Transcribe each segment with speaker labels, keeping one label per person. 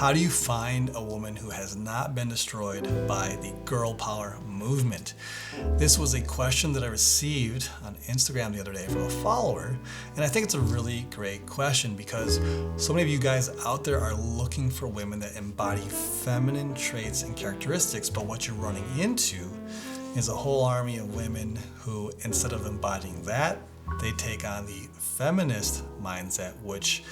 Speaker 1: How do you find a woman who has not been destroyed by the girl power movement? This was a question that I received on Instagram the other day from a follower, and I think it's a really great question because so many of you guys out there are looking for women that embody feminine traits and characteristics, but what you're running into is a whole army of women who, instead of embodying that, they take on the feminist mindset, which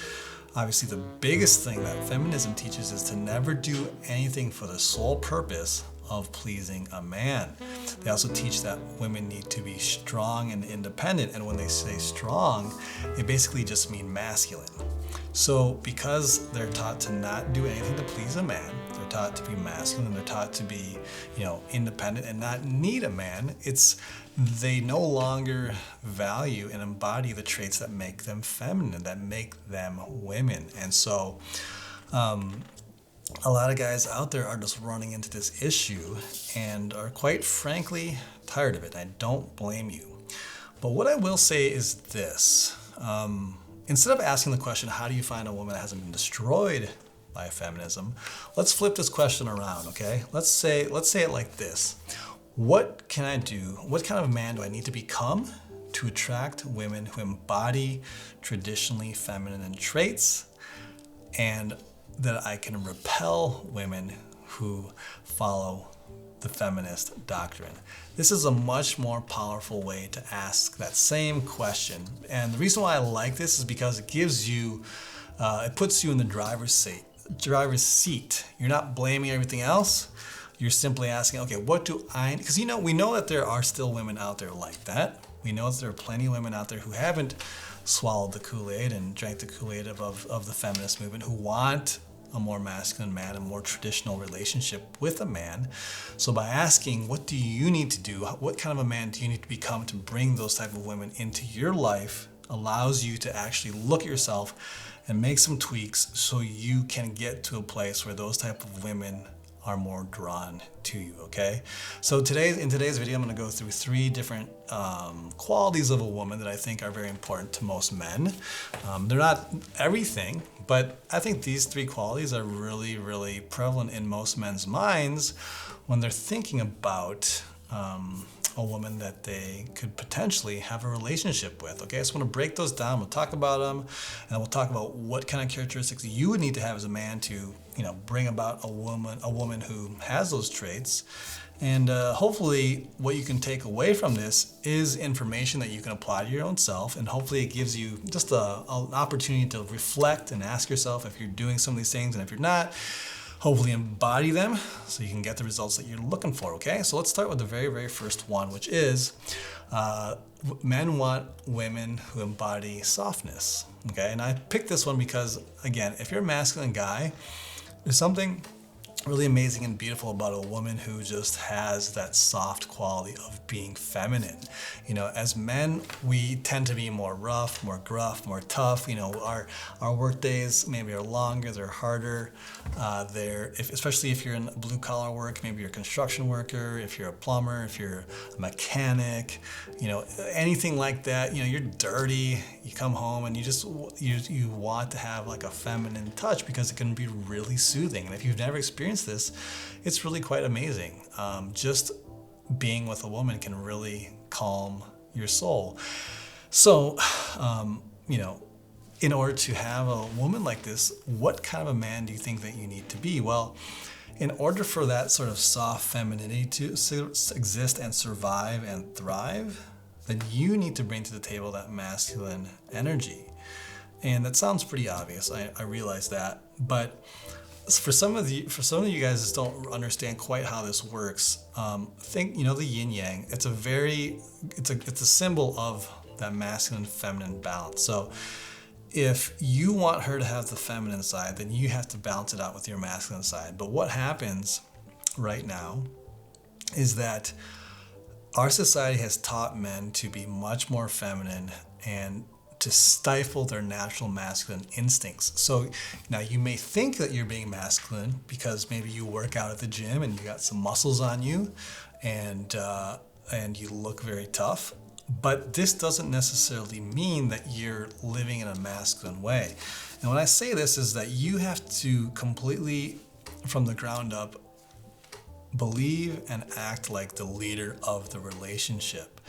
Speaker 1: obviously the biggest thing that feminism teaches is to never do anything for the sole purpose of pleasing a man. They also teach that women need to be strong and independent, and when they say strong, they basically just mean masculine. So because they're taught to not do anything to please a man, they're taught to be masculine, they're taught to be, independent and not need a man, they no longer value and embody the traits that make them feminine, that make them women. And so a lot of guys out there are just running into this issue and are quite frankly tired of it. I don't blame you. But what I will say is this. Instead of asking the question, how do you find a woman that hasn't been destroyed by feminism, let's flip this question around, okay? Let's say it like this. What can I do? What kind of man do I need to become to attract women who embody traditionally feminine traits, and that I can repel women who follow the feminist doctrine? This is a much more powerful way to ask that same question. And the reason why I like this is because it gives you, it puts you in the driver's seat. You're not blaming everything else. You're simply asking, okay, what do I, because we know that there are still women out there like that. We know that there are plenty of women out there who haven't swallowed the Kool-Aid and drank the Kool-Aid of the feminist movement, who want a more masculine man, a more traditional relationship with a man. So by asking, what do you need to do? What kind of a man do you need to become to bring those type of women into your life allows you to actually look at yourself and make some tweaks so you can get to a place where those type of women are more drawn to you, okay? So in today's video, I'm going to go through 3 different qualities of a woman that I think are very important to most men. They're not everything, but I think these 3 qualities are really, really prevalent in most men's minds when they're thinking about a woman that they could potentially have a relationship with. Okay, I just want to break those down. We'll talk about them, and we'll talk about what kind of characteristics you would need to have as a man to, bring about a woman who has those traits. And hopefully what you can take away from this is information that you can apply to your own self, and hopefully it gives you just an opportunity to reflect and ask yourself if you're doing some of these things, and if you're not, hopefully embody them so you can get the results that you're looking for, okay? So let's start with the very, very first one, which is men want women who embody softness, okay? And I picked this one because, again, if you're a masculine guy, there's something really amazing and beautiful about a woman who just has that soft quality of being feminine. As men, we tend to be more rough, more gruff, more tough. Our work days maybe are longer, they're harder. Especially if you're in blue collar work, maybe you're a construction worker, if you're a plumber, if you're a mechanic, anything like that. You're dirty. You come home and you want to have like a feminine touch because it can be really soothing. And if you've never experienced this, it's really quite amazing. Just being with a woman can really calm your soul. So, in order to have a woman like this, what kind of a man do you think that you need to be? Well, in order for that sort of soft femininity to exist and survive and thrive, then you need to bring to the table that masculine energy. And that sounds pretty obvious. I realize that, but for some of you guys that don't understand quite how this works, think the yin yang. It's a symbol of that masculine feminine balance. So if you want her to have the feminine side, then you have to balance it out with your masculine side. But what happens right now is that our society has taught men to be much more feminine and to stifle their natural masculine instincts. So now you may think that you're being masculine because maybe you work out at the gym and you got some muscles on you and you look very tough. But this doesn't necessarily mean that you're living in a masculine way. And when I say this is that you have to completely, from the ground up, believe and act like the leader of the relationship.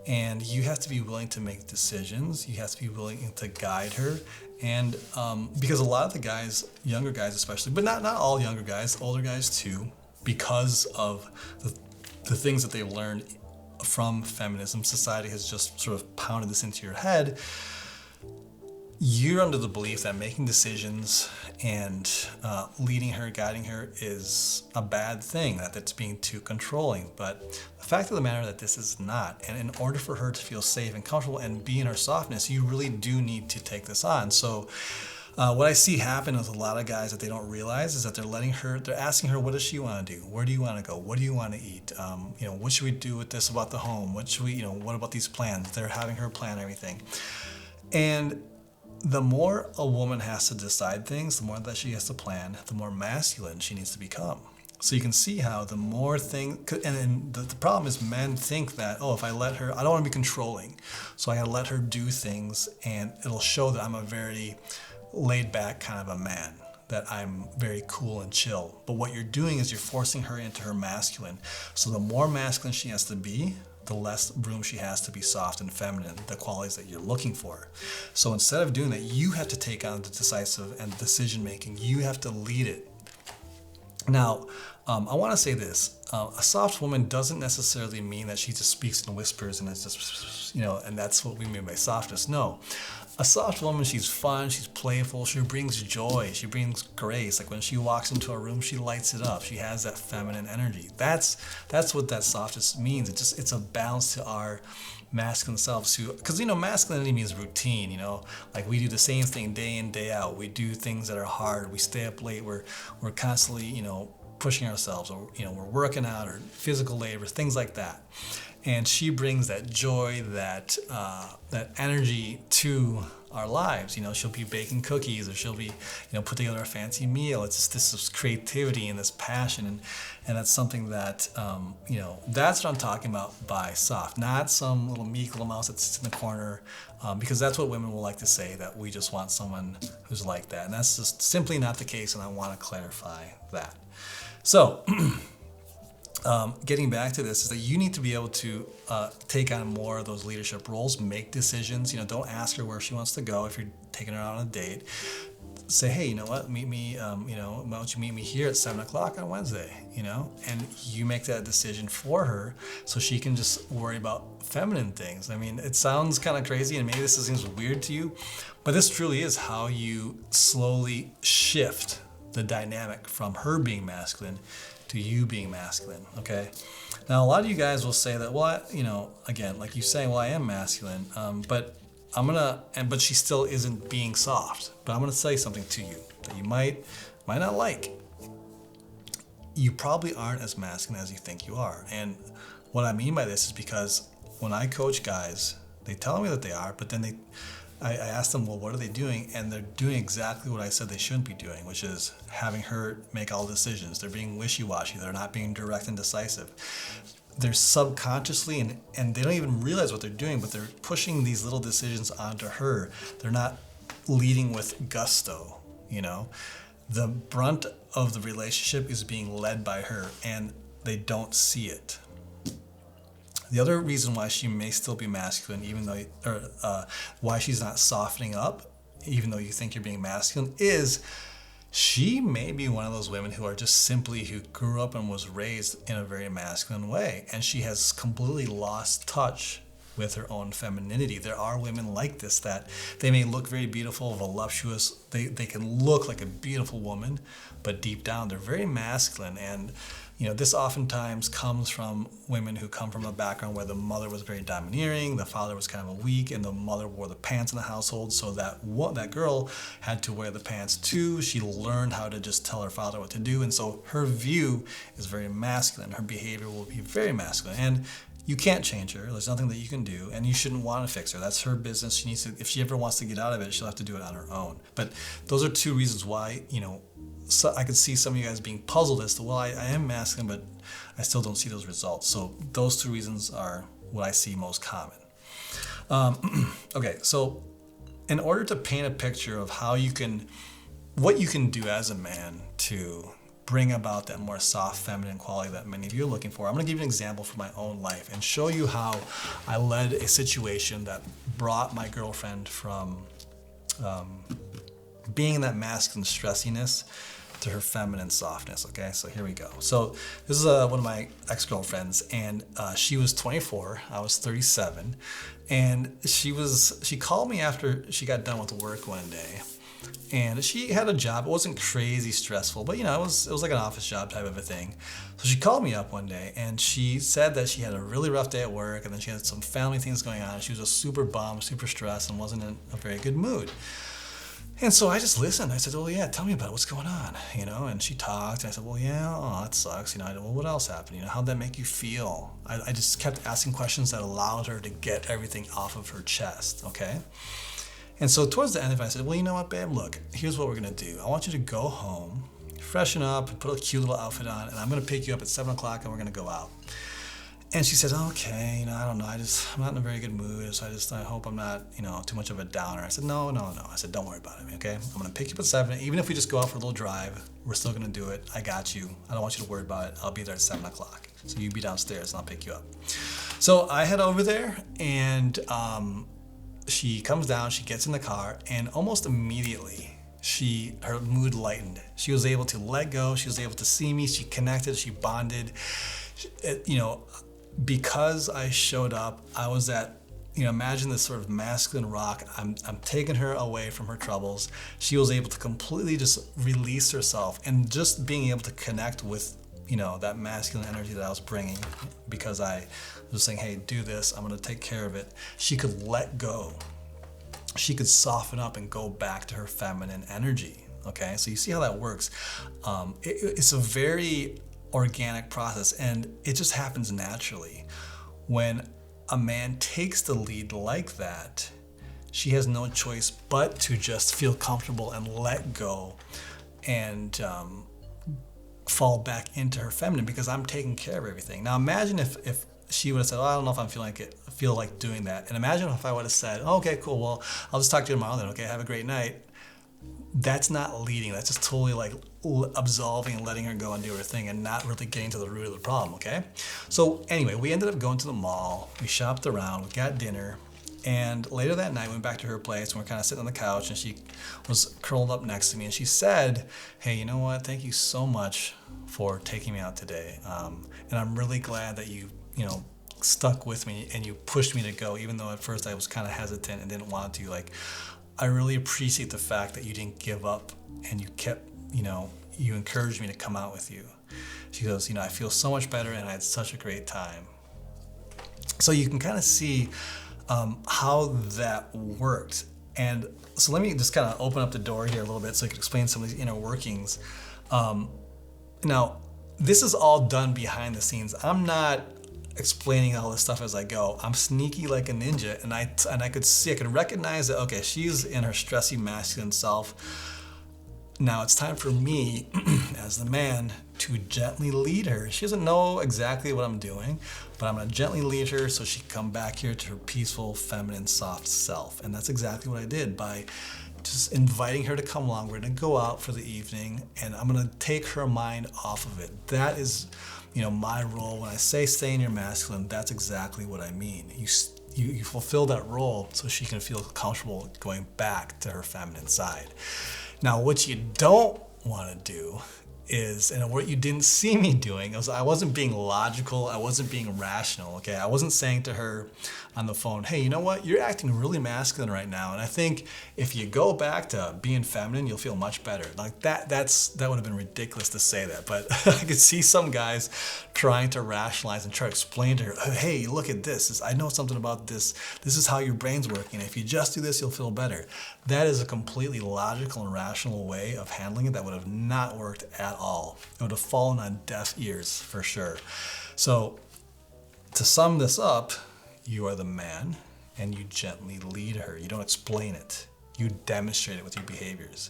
Speaker 1: And you have to be willing to make decisions. You have to be willing to guide her. And because a lot of the guys, younger guys especially, but not all younger guys, older guys too, because of the things that they've learned from feminism, society has just sort of pounded this into your head. You're under the belief that making decisions and leading her, guiding her is a bad thing, that that's being too controlling. But the fact of the matter that this is not, and in order for her to feel safe and comfortable and be in her softness, you really do need to take this on. So what I see happen with a lot of guys that they don't realize is that they're asking her, what does she want to do? Where do you want to go? What do you want to eat? What should we do with this about the home? What about these plans? They're having her plan everything. And the more a woman has to decide things, the more that she has to plan, the more masculine she needs to become. So you can see how the more the problem is men think that, if I let her, I don't want to be controlling. So I got to let her do things and it'll show that I'm a very laid back kind of a man, that I'm very cool and chill. But what you're doing is you're forcing her into her masculine. So the more masculine she has to be, the less room she has to be soft and feminine, the qualities that you're looking for. So instead of doing that, you have to take on the decisive and decision making. You have to lead it. Now, I want to say this. A soft woman doesn't necessarily mean that she just speaks in whispers and it's just, and that's what we mean by softness. No. A soft woman, she's fun, she's playful, she brings joy, she brings grace. Like when she walks into a room, she lights it up. She has that feminine energy. That's what that softness means. It's a balance to our masculine selves too. Because masculinity means routine. Like we do the same thing day in, day out. We do things that are hard. We stay up late. We're constantly pushing ourselves, or we're working out, or physical labor, things like that. And she brings that joy, that energy to our lives. She'll be baking cookies, or she'll be, put together a fancy meal. It's just this creativity and this passion, and that's something that, that's what I'm talking about by soft, not some little meek little mouse that sits in the corner, because that's what women will like to say, that we just want someone who's like that, and that's just simply not the case, and I want to clarify that. So. Getting back to this is that you need to be able to take on more of those leadership roles, make decisions. Don't ask her where she wants to go if you're taking her out on a date. Say, hey, you know what? Meet me. Why don't you meet me here at 7:00 on Wednesday? And you make that decision for her, so she can just worry about feminine things. I mean, it sounds kind of crazy, and maybe this seems weird to you, but this truly is how you slowly shift the dynamic from her being masculine to you being masculine, okay? Now, a lot of you guys will say that, well, again, like you saying, well, I am masculine, but she still isn't being soft. But I'm gonna say something to you that you might not like. You probably aren't as masculine as you think you are. And what I mean by this is because when I coach guys, they tell me that they are, but then I asked them, well, what are they doing? And they're doing exactly what I said they shouldn't be doing, which is having her make all decisions. They're being wishy-washy. They're not being direct and decisive. They're subconsciously, and they don't even realize what they're doing, but they're pushing these little decisions onto her. They're not leading with gusto, The brunt of the relationship is being led by her, and they don't see it. The other reason why she may still be masculine, why she's not softening up, even though you think you're being masculine, is she may be one of those women who grew up and was raised in a very masculine way, and she has completely lost touch with her own femininity. There are women like this that they may look very beautiful, voluptuous. They can look like a beautiful woman, but deep down they're very masculine. And this oftentimes comes from women who come from a background where the mother was very domineering, the father was kind of weak, and the mother wore the pants in the household, so that girl had to wear the pants too. She learned how to just tell her father what to do, and so her view is very masculine. Her behavior will be very masculine, and you can't change her. There's nothing that you can do, and you shouldn't want to fix her. That's her business. She needs to, if she ever wants to get out of it, she'll have to do it on her own. But those are two reasons why, so I could see some of you guys being puzzled as to, well, I am masculine, but I still don't see those results. So those two reasons are what I see most common. Okay, so in order to paint a picture of what you can do as a man to bring about that more soft feminine quality that many of you are looking for, I'm going to give you an example from my own life and show you how I led a situation that brought my girlfriend from being in that masculine stressiness to her feminine softness. Okay, so here we go. So this is one of my ex-girlfriends, and she was 24, I was 37, and she called me after she got done with work one day, and she had a job. It wasn't crazy stressful, but it was like an office job type of a thing. So she called me up one day, and she said that she had a really rough day at work, and then she had some family things going on. She was just super bummed, super stressed, and wasn't in a very good mood. And so I just listened. I said, well, yeah, tell me about it. What's going on? And she talked. And I said, well, yeah, oh, that sucks. Well, what else happened? How'd that make you feel? I just kept asking questions that allowed her to get everything off of her chest, okay? And so towards the end of it, I said, well, you know what, babe? Look, here's what we're going to do. I want you to go home, freshen up, and put a cute little outfit on, and I'm going to pick you up at 7 o'clock, and we're going to go out. And she says, okay, I don't know, I'm not in a very good mood, so I hope I'm not, too much of a downer. I said, no. I said, don't worry about it, okay? I'm gonna pick you up at 7. Even if we just go out for a little drive, we're still gonna do it. I got you. I don't want you to worry about it. I'll be there at 7 o'clock. So you be downstairs and I'll pick you up. So I head over there, and she comes down, she gets in the car, and almost immediately, her mood lightened. She was able to let go. She was able to see me. She connected. She bonded. Because I showed up, I was at, imagine this sort of masculine rock. I'm taking her away from her troubles. She was able to completely just release herself, and just being able to connect with, that masculine energy that I was bringing, because I was saying, hey, do this. I'm going to take care of it. She could let go. She could soften up and go back to her feminine energy. Okay, so you see how that works. It's a very organic process, and it just happens naturally. When a man takes the lead like that, she has no choice but to just feel comfortable and let go, and fall back into her feminine, because I'm taking care of everything. Now imagine if she would have said, oh, I don't know if I feel like doing that. And imagine if I would have said, oh, okay, cool, well, I'll just talk to you tomorrow then, okay, have a great night. That's not leading. That's just totally like absolving and letting her go and do her thing, and not really getting to the root of the problem, okay? So anyway, we ended up going to the mall. We shopped around. We got dinner. And later that night, we went back to her place, and we're kind of sitting on the couch, and she was curled up next to me, and she said, hey, you know what? Thank you so much for taking me out today. And I'm really glad that you stuck with me and you pushed me to go, even though at first I was kind of hesitant and didn't want to. Like, I really appreciate the fact that you didn't give up, and you kept, you encouraged me to come out with you. She goes, I feel so much better, and I had such a great time. So you can kind of see how that worked. And so let me just kind of open up the door here a little bit so I can explain some of these inner workings. Now, this is all done behind the scenes. I'm not explaining all this stuff as I go. I'm sneaky like a ninja, and I could recognize that, okay, she's in her stressy masculine self. Now it's time for me as the man to gently lead her. She doesn't know exactly what I'm doing, but I'm going to gently lead her so she can come back here to her peaceful, feminine, soft self. And that's exactly what I did by just inviting her to come along. We're going to go out for the evening, and I'm going to take her mind off of it. That is, my role. When I say stay in your masculine, that's exactly what I mean. You fulfill that role so she can feel comfortable going back to her feminine side. Now, what you don't want to do is, and what you didn't see me doing, is I wasn't being logical, I wasn't being rational, okay? I wasn't saying to her on the phone, hey, you know what? You're acting really masculine right now, and I think if you go back to being feminine, you'll feel much better. Like that would have been ridiculous to say that, but I could see some guys trying to rationalize and try to explain to her, hey, look at this. I know something about this. This is how your brain's working. If you just do this, you'll feel better. That is a completely logical and rational way of handling it that would have not worked at all. It would have fallen on deaf ears for sure. So to sum this up, you are the man, and you gently lead her. You don't explain it. You demonstrate it with your behaviors.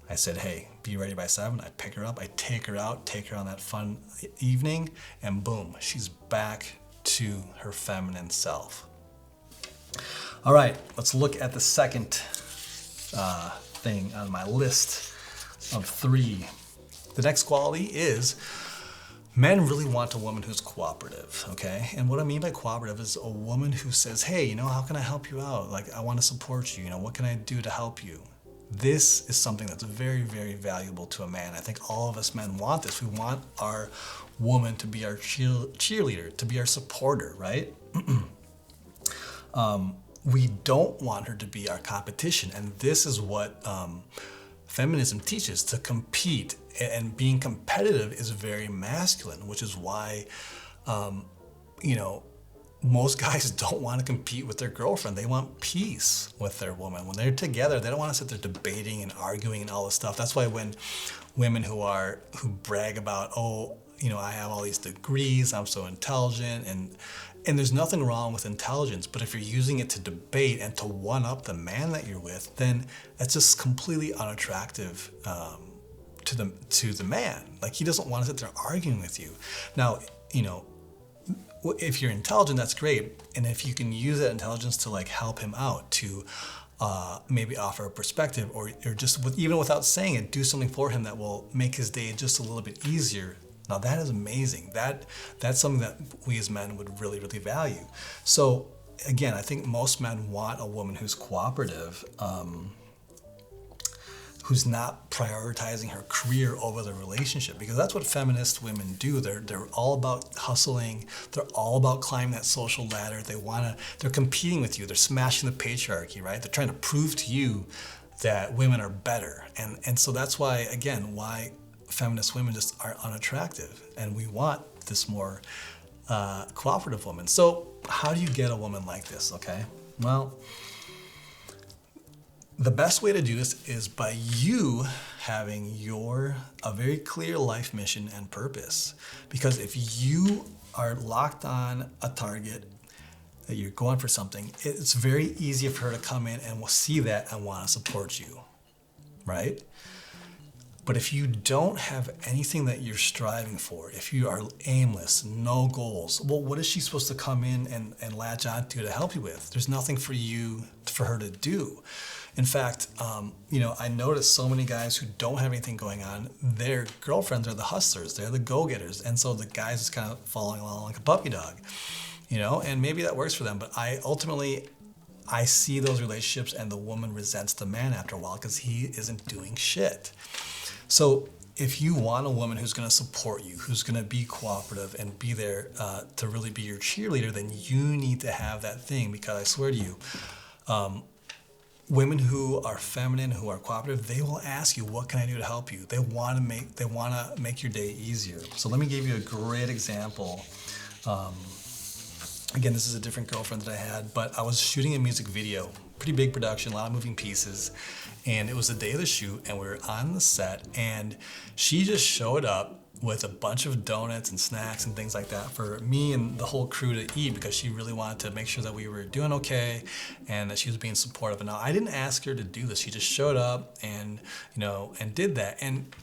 Speaker 1: I said, hey, be ready by 7. I pick her up. I take her out, take her on that fun evening, and boom, she's back to her feminine self. All right, let's look at the second thing on my list of 3. The next quality is men really want a woman who's cooperative, okay? And what I mean by cooperative is a woman who says, hey, how can I help you out? Like, I want to support you, what can I do to help you? This is something that's very, very valuable to a man. I think all of us men want this. We want our woman to be our cheerleader, to be our supporter, right? We don't want her to be our competition. And this is what feminism teaches, to compete. And being competitive is very masculine, which is why, most guys don't want to compete with their girlfriend. They want peace with their woman. When they're together, they don't want to sit there debating and arguing and all this stuff. That's why when women who brag about, I have all these degrees, I'm so intelligent, and there's nothing wrong with intelligence, but if you're using it to debate and to one up the man that you're with, then that's just completely unattractive to the man. Like, he doesn't want to sit there arguing with you. Now, if you're intelligent, that's great, and if you can use that intelligence to like help him out, to maybe offer a perspective, or just even without saying it, do something for him that will make his day just a little bit easier. Now that is amazing. That's something that we as men would really, really value. So again, I think most men want a woman who's cooperative, who's not prioritizing her career over the relationship, because that's what feminist women do. They're all about hustling. They're all about climbing that social ladder. They're competing with you. They're smashing the patriarchy, right? They're trying to prove to you that women are better. And so that's why feminist women just are unattractive, and we want this more cooperative woman. So how do you get a woman like this? Okay, well, the best way to do this is by you having a very clear life mission and purpose. Because if you are locked on a target, that you're going for something, it's very easy for her to come in and will see that and want to support you, right? But if you don't have anything that you're striving for, if you are aimless, no goals, well, what is she supposed to come in and latch onto to help you with? There's nothing for her to do. In fact, I notice so many guys who don't have anything going on, their girlfriends are the hustlers, they're the go-getters. And so the guy's just kind of following along like a puppy dog, and maybe that works for them. But I see those relationships, and the woman resents the man after a while because he isn't doing shit. So if you want a woman who's going to support you, who's going to be cooperative and be there to really be your cheerleader, then you need to have that thing. Because I swear to you, women who are feminine, who are cooperative, they will ask you, what can I do to help you? They want to make your day easier. So let me give you a great example. Again, this is a different girlfriend that I had, but I was shooting a music video, pretty big production, a lot of moving pieces. And it was the day of the shoot, and we were on the set, and she just showed up with a bunch of donuts and snacks and things like that for me and the whole crew to eat, because she really wanted to make sure that we were doing okay and that she was being supportive. And now I didn't ask her to do this. She just showed up and did that. And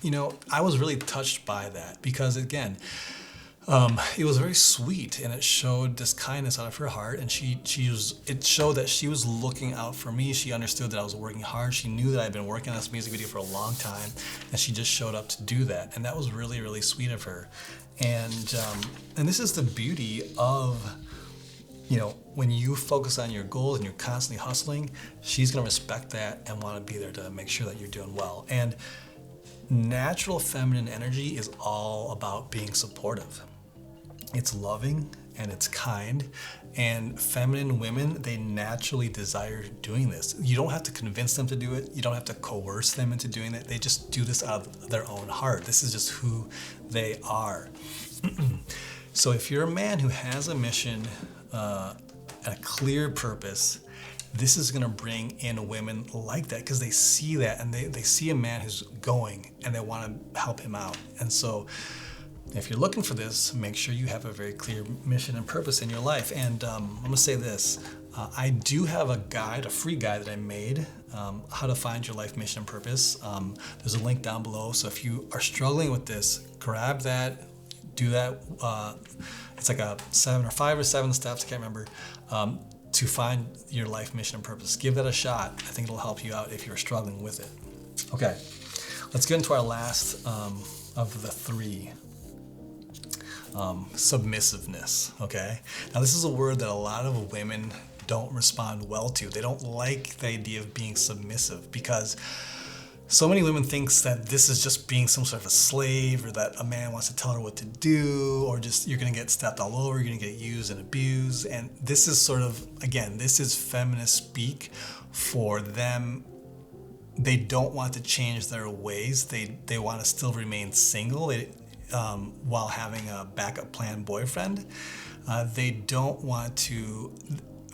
Speaker 1: I was really touched by that, because again, it was very sweet, and it showed this kindness out of her heart, and it showed that she was looking out for me. She understood that I was working hard. She knew that I'd been working on this music video for a long time, and she just showed up to do that. And that was really, really sweet of her. And this is the beauty of, when you focus on your goals and you're constantly hustling, she's going to respect that and want to be there to make sure that you're doing well. And natural feminine energy is all about being supportive. It's loving and it's kind, and feminine women, they naturally desire doing this. You don't have to convince them to do it. You don't have to coerce them into doing it. They just do this out of their own heart. This is just who they are. So if you're a man who has a mission, a clear purpose, this is going to bring in women like that, because they see that, and they see a man who's going, and they want to help him out. And so if you're looking for this, make sure you have a very clear mission and purpose in your life. And I'm going to say this. I do have a free guide that I made, how to find your life mission and purpose. There's a link down below. So if you are struggling with this, grab that, do that. It's like 5 or 7 steps, I can't remember, to find your life mission and purpose. Give that a shot. I think it'll help you out if you're struggling with it. Okay, let's get into our last of the three. Submissiveness. Okay, now this is a word that a lot of women don't respond well to. They don't like the idea of being submissive because so many women thinks that this is just being some sort of a slave, or that a man wants to tell her what to do, or just you're going to get stepped all over, you're going to get used and abused. And this is sort of, again, this is feminist speak for them. They don't want to change their ways. They want to still remain single while having a backup plan boyfriend. They don't want to.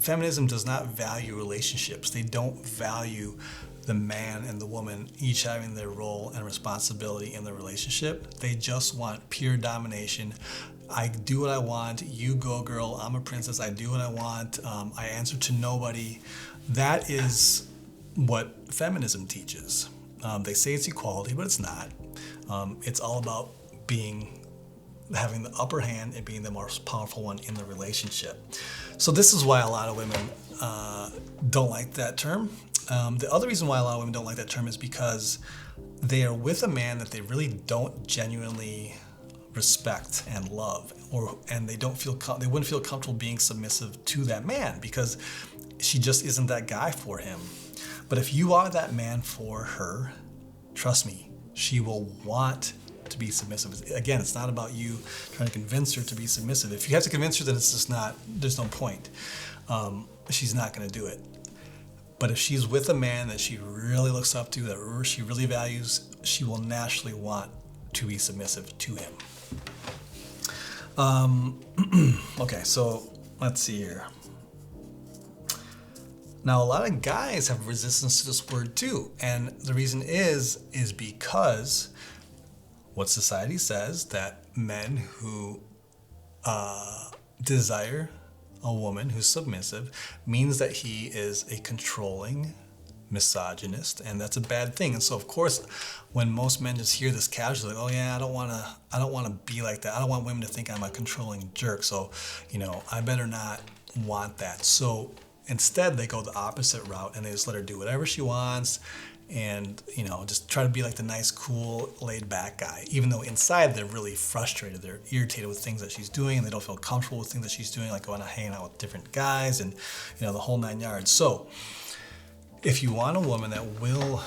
Speaker 1: Feminism does not value relationships. They don't value the man and the woman each having their role and responsibility in the relationship. They just want pure domination. I do what I want. You go, girl. I'm a princess. I do what I want. I answer to nobody. That is what feminism teaches. They say it's equality, but it's not. It's all about having the upper hand and being the most powerful one in the relationship. So this is why a lot of women don't like that term. The other reason why a lot of women don't like that term is because they are with a man that they really don't genuinely respect and love, and they wouldn't feel comfortable being submissive to that man because she just isn't that guy for him. But if you are that man for her, trust me, she will want to be submissive. Again, it's not about you trying to convince her to be submissive. If you have to convince her, then it's just not, there's no point. She's not going to do it. But if she's with a man that she really looks up to, that she really values, she will naturally want to be submissive to him. Okay, so let's see here. Now, a lot of guys have resistance to this word too. And the reason is because what society says, that men who desire a woman who's submissive means that he is a controlling misogynist, and that's a bad thing. And so, of course, when most men just hear this casually, like, oh yeah, I don't want to be like that. I don't want women to think I'm a controlling jerk. So, I better not want that. So instead, they go the opposite route and they just let her do whatever she wants, and just try to be like the nice, cool, laid-back guy, even though inside they're really frustrated. They're irritated with things that she's doing, and they don't feel comfortable with things that she's doing, like going out hanging out with different guys and the whole 9 yards. So if you want a woman that will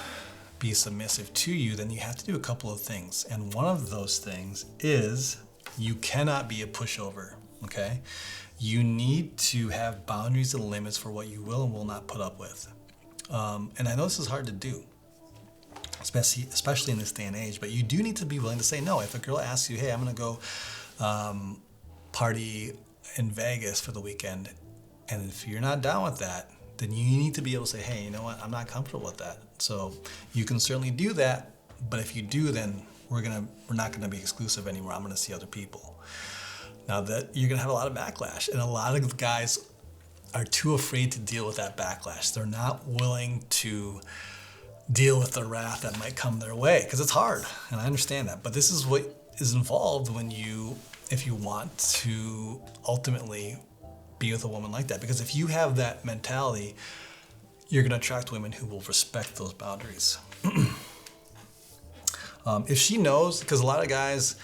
Speaker 1: be submissive to you, then you have to do a couple of things. And one of those things is you cannot be a pushover, okay? You need to have boundaries and limits for what you will and will not put up with. And I know this is hard to do, especially in this day and age, but you do need to be willing to say no. If a girl asks you, hey, I'm going to go party in Vegas for the weekend, and if you're not down with that, then you need to be able to say, hey, you know what, I'm not comfortable with that. So you can certainly do that, but if you do, then we're not going to be exclusive anymore. I'm going to see other people. Now that you're going to have a lot of backlash, and a lot of guys are too afraid to deal with that backlash. They're not willing to deal with the wrath that might come their way because it's hard, and I understand that. But this is what is involved if you want to ultimately be with a woman like that. Because if you have that mentality, you're going to attract women who will respect those boundaries. If she knows, because a lot of guys,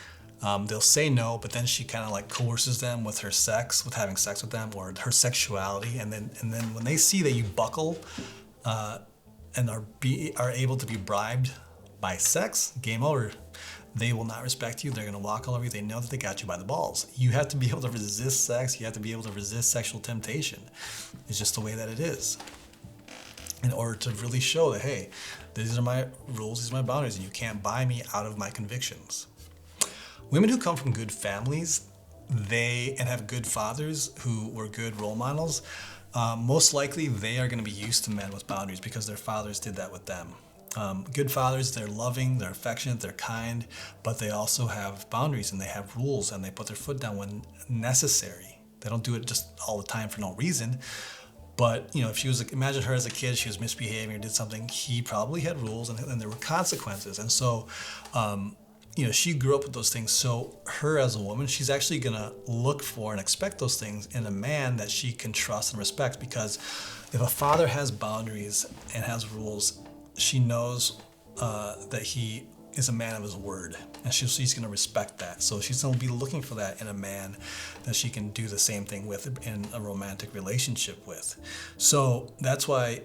Speaker 1: they'll say no, but then she kind of like coerces them with her sex, with having sex with them, or her sexuality, and then when they see that you buckle and are able to be bribed by sex, game over. They will not respect you. They're going to walk all over you. They know that they got you by the balls. You have to be able to resist sex. You have to be able to resist sexual temptation. It's just the way that it is. In order to really show that, hey, these are my rules, these are my boundaries, and you can't buy me out of my convictions. Women who come from good families, and have good fathers who were good role models, most likely they are going to be used to men with boundaries because their fathers did that with them. Good fathers, they're loving, they're affectionate, they're kind, but they also have boundaries and they have rules and they put their foot down when necessary. They don't do it just all the time for no reason. But, if imagine her as a kid, she was misbehaving or did something, he probably had rules and there were consequences. And so she grew up with those things. So her as a woman, she's actually going to look for and expect those things in a man that she can trust and respect, because if a father has boundaries and has rules, she knows that he is a man of his word, and she's going to respect that. So she's going to be looking for that in a man that she can do the same thing with in a romantic relationship with. So that's why,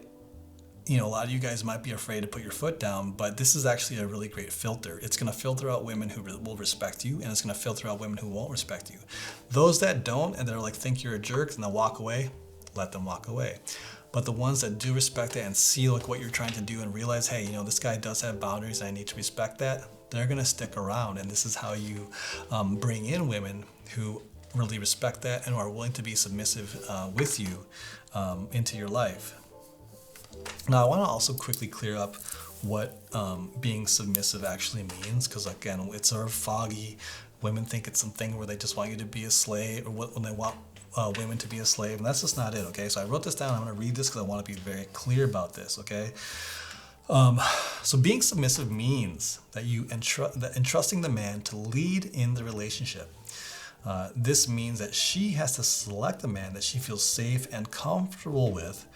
Speaker 1: a lot of you guys might be afraid to put your foot down, but this is actually a really great filter. It's going to filter out women who will respect you, and it's going to filter out women who won't respect you. Those that don't, and they're like, think you're a jerk, and they'll walk away, let them walk away. But the ones that do respect it and see like what you're trying to do and realize, hey, this guy does have boundaries and I need to respect that, they're going to stick around. And this is how you bring in women who really respect that and who are willing to be submissive with you into your life. Now, I want to also quickly clear up what being submissive actually means, because again, it's sort of foggy. Women think it's something where they just want you to be a slave, or when they want women to be a slave, and that's just not it, okay? So I wrote this down. I'm going to read this because I want to be very clear about this, okay? So being submissive means that you entrusting the man to lead in the relationship. This means that she has to select a man that she feels safe and comfortable with,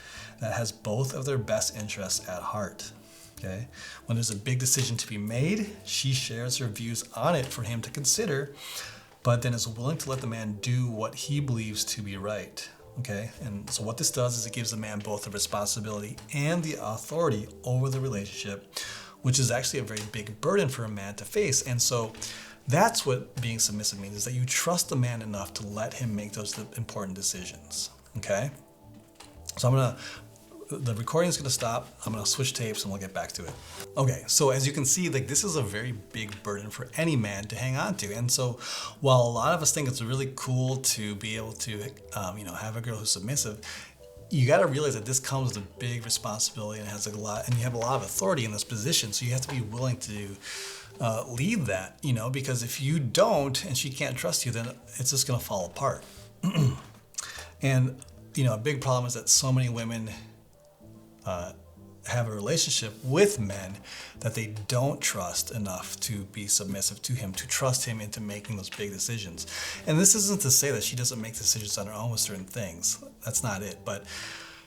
Speaker 1: that has both of their best interests at heart. Okay? When there's a big decision to be made, she shares her views on it for him to consider, but then is willing to let the man do what he believes to be right. Okay? And so what this does is it gives the man both the responsibility and the authority over the relationship, which is actually a very big burden for a man to face. And so that's what being submissive means, is that you trust the man enough to let him make those important decisions. Okay? So the recording is going to stop. I'm going to switch tapes and we'll get back to it. Okay, so as you can see, like, this is a very big burden for any man to hang on to. And so while a lot of us think it's really cool to be able to, have a girl who's submissive, you got to realize that this comes with a big responsibility and has a lot, and you have a lot of authority in this position. So you have to be willing to lead that, because if you don't and she can't trust you, then it's just going to fall apart. And, a big problem is that so many women have a relationship with men that they don't trust enough to be submissive to him, to trust him into making those big decisions. And this isn't to say that she doesn't make decisions on her own with certain things. That's not it. But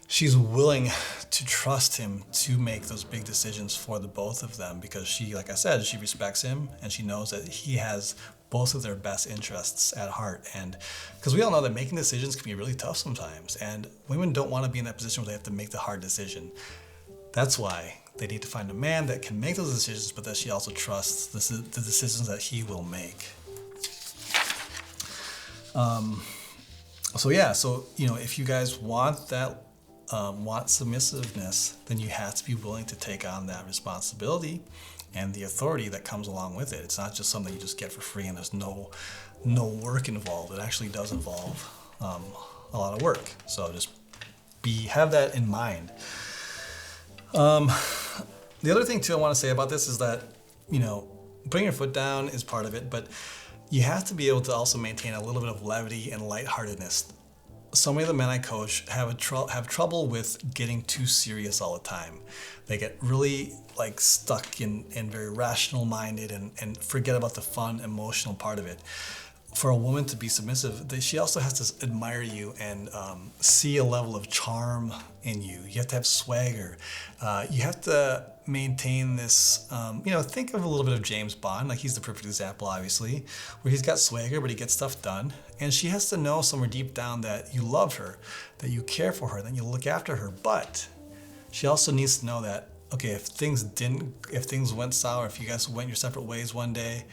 Speaker 1: she's willing to trust him to make those big decisions for the both of them, because she, like I said, she respects him and she knows that he has both of their best interests at heart. And because we all know that making decisions can be really tough sometimes, and women don't want to be in that position where they have to make the hard decision. That's why they need to find a man that can make those decisions, but that she also trusts the decisions that he will make. So if you guys want that, want submissiveness, then you have to be willing to take on that responsibility and the authority that comes along with it. It's not just something you just get for free and there's no work involved. It actually does involve a lot of work. So just have that in mind. The other thing too I want to say about this is that, putting your foot down is part of it, but you have to be able to also maintain a little bit of levity and lightheartedness. So many of the men I coach have trouble with getting too serious all the time. They get really stuck in very rational minded and forget about the fun, emotional part of it. For a woman to be submissive, she also has to admire you and see a level of charm in you. You have to have swagger. You have to maintain this, think of a little bit of James Bond. Like, he's the perfect example, obviously, where he's got swagger, but he gets stuff done. And she has to know somewhere deep down that you love her, that you care for her, that you look after her. But she also needs to know that, okay, if things went sour, if you guys went your separate ways one day,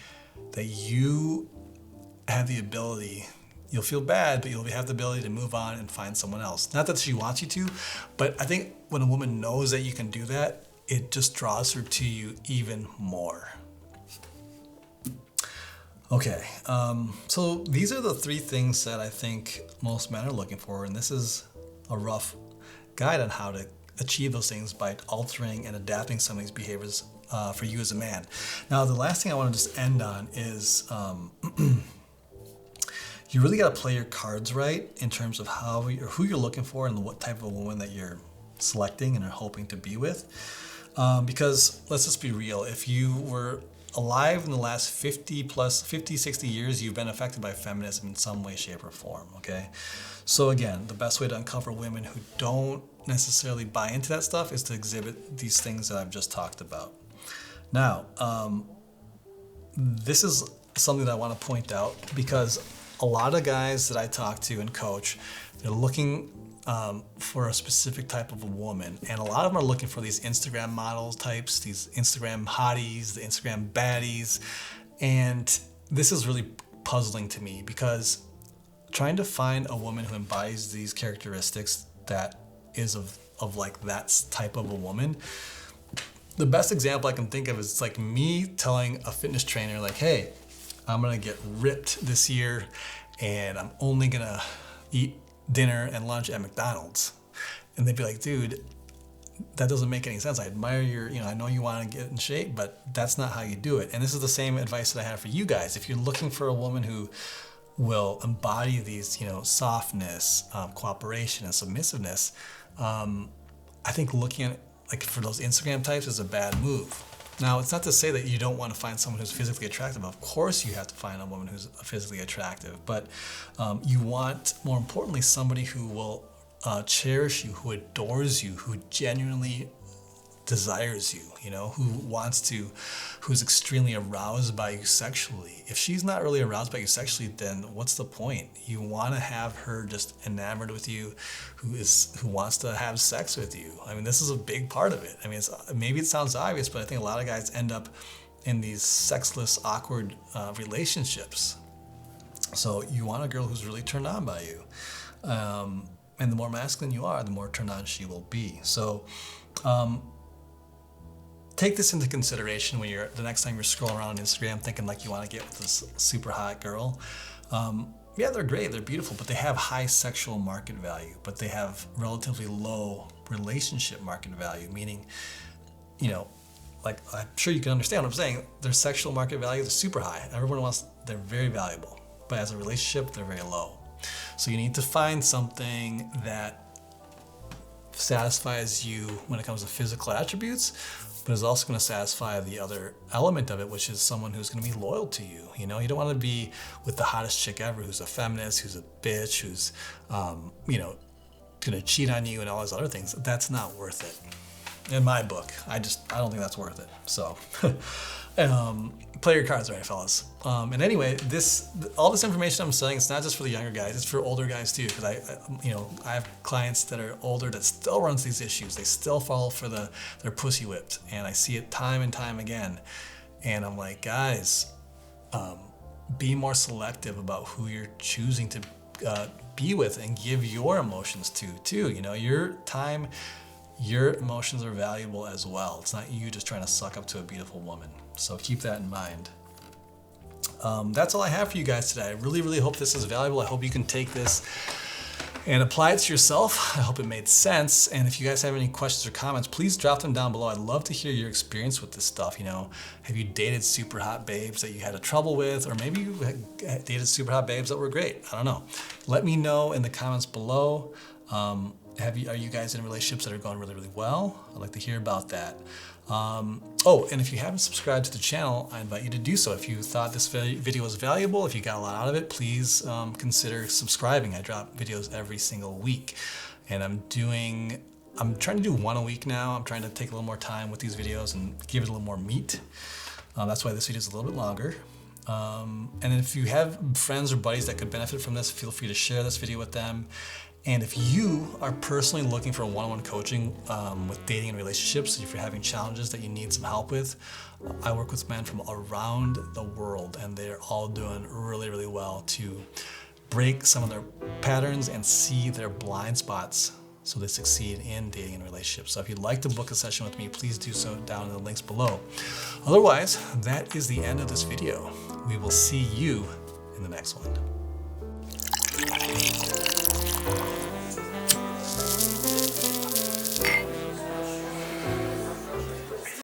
Speaker 1: that you have the ability, you'll feel bad, but you'll have the ability to move on and find someone else. Not that she wants you to, but I think when a woman knows that you can do that, it just draws her to you even more. Okay, so these are the 3 things that I think most men are looking for, and this is a rough guide on how to achieve those things by altering and adapting some of these behaviors for you as a man. Now, the last thing I want to just end on is you really got to play your cards right in terms of who you're looking for and what type of woman that you're selecting and are hoping to be with. Because let's just be real, if you were alive in the last 50, 60 years, you've been affected by feminism in some way, shape, or form, okay? So again, the best way to uncover women who don't necessarily buy into that stuff is to exhibit these things that I've just talked about. Now, this is something that I want to point out because a lot of guys that I talk to and coach, they're looking for a specific type of a woman, and a lot of them are looking for these Instagram model types, these Instagram hotties, the Instagram baddies, and this is really puzzling to me because trying to find a woman who embodies these characteristics that is of like that type of a woman. The best example I can think of is it's like me telling a fitness trainer like, hey, I'm gonna get ripped this year and I'm only gonna eat dinner and lunch at McDonald's. And they'd be like, dude, that doesn't make any sense. I admire your, I know you want to get in shape, but that's not how you do it. And this is the same advice that I have for you guys. If you're looking for a woman who will embody these, softness, cooperation, and submissiveness, I think looking at like for those Instagram types is a bad move. Now, it's not to say that you don't want to find someone who's physically attractive. Of course you have to find a woman who's physically attractive, but you want, more importantly, somebody who will cherish you, who adores you, who genuinely desires you, who's extremely aroused by you sexually. If she's not really aroused by you sexually, then what's the point? You want to have her just enamored with you, who wants to have sex with you. I mean, this is a big part of it. I mean, maybe it sounds obvious, but I think a lot of guys end up in these sexless, awkward relationships. So you want a girl who's really turned on by you. And the more masculine you are, the more turned on she will be. So take this into consideration when the next time you're scrolling around on Instagram thinking like you want to get with this super hot girl. Yeah, they're great, they're beautiful, but they have high sexual market value, but they have relatively low relationship market value, meaning, like I'm sure you can understand what I'm saying. Their sexual market value is super high. They're very valuable, but as a relationship, they're very low. So you need to find something that satisfies you when it comes to physical attributes, but is also going to satisfy the other element of it, which is someone who's going to be loyal to you. You don't want to be with the hottest chick ever who's a feminist, who's a bitch, who's, going to cheat on you and all those other things. That's not worth it. In my book, I don't think that's worth it. So play your cards right, fellas. And anyway, all this information I'm saying, it's not just for the younger guys, it's for older guys too. Because I have clients that are older that still runs these issues. They still fall for their pussy whipped, and I see it time and time again. And I'm like, guys, be more selective about who you're choosing to be with and give your emotions to too. Your time, your emotions are valuable as well. It's not you just trying to suck up to a beautiful woman. So keep that in mind. That's all I have for you guys today. I really, really hope this is valuable. I hope you can take this and apply it to yourself. I hope it made sense. And if you guys have any questions or comments, please drop them down below. I'd love to hear your experience with this stuff. Have you dated super hot babes that you had trouble with? Or maybe you dated super hot babes that were great. I don't know. Let me know in the comments below. Are you guys in relationships that are going really, really well? I'd like to hear about that. And if you haven't subscribed to the channel, I invite you to do so. If you thought this video was valuable, if you got a lot out of it, please consider subscribing. I drop videos every single week, and I'm trying to do one a week now. I'm trying to take a little more time with these videos and give it a little more meat. That's why this video is a little bit longer. And if you have friends or buddies that could benefit from this, feel free to share this video with them. And if you are personally looking for one-on-one coaching with dating and relationships, if you're having challenges that you need some help with, I work with men from around the world, and they're all doing really, really well to break some of their patterns and see their blind spots so they succeed in dating and relationships. So if you'd like to book a session with me, please do so down in the links below. Otherwise, that is the end of this video. We will see you in the next one.